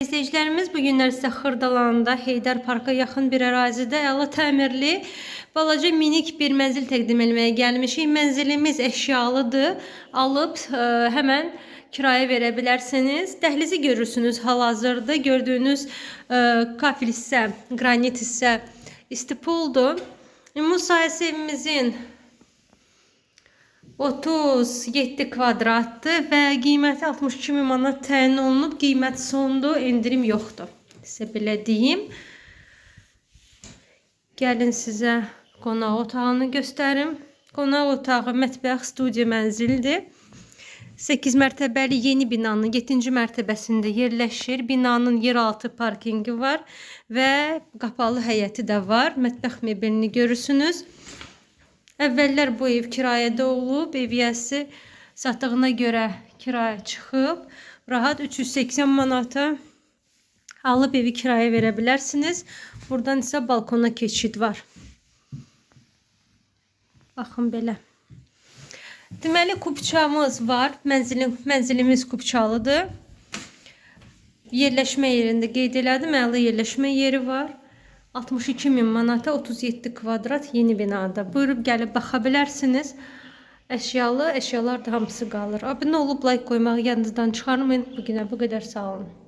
İzləyicilərimiz bu günlər sizə Xırdalanında Heydər Parka yaxın bir ərazidə əla təmirli balaca minik bir mənzil təqdim etməyə gəlmişik. Mənzilimiz əşyalıdır. Alıb həmən kirayə verə bilərsiniz. Dəhlizi görürsünüz hal-hazırda. Gördüyünüz kafel hissə, qranit hissə istipuldur. Ümumi sahəsi evimizin 37 kvadratdır və qiyməti 62.000 manat təyin olunub. Qiymət sondur, endirim yoxdur. Sizə belə deyim. Gəlin sizə qonaq otağını göstərim. Qonaq otağı, mətbəx, studiya mənzildir. 8 mərtəbəli yeni binanın 7-ci mərtəbəsində yerləşir. Binanın yeraltı parkingi var və qapalı həyəti də var. Mətbəx mebelini görürsünüz. Əvvəllər bu ev kirayədə olub, ev yiyəsi satdığına görə kirayə çıxıb. Rahat 380 manata alıb evi kirayə verə bilərsiniz. Buradan isə balkona keçid var. Baxın belə. Deməli, kubçamız var. Mənzilimiz kubçalıdır. Yerləşmə yerində qeyd elədim. Əla yerləşmə yeri var. 62.000 manata 37 kvadrat yeni binada. Buyurub gəlib baxa bilərsiniz. Əşyalar da hamısı qalır. Abunə olub like qoymağı yadınızdan çıxarmayın. Bugünə bu qədər, sağ olun.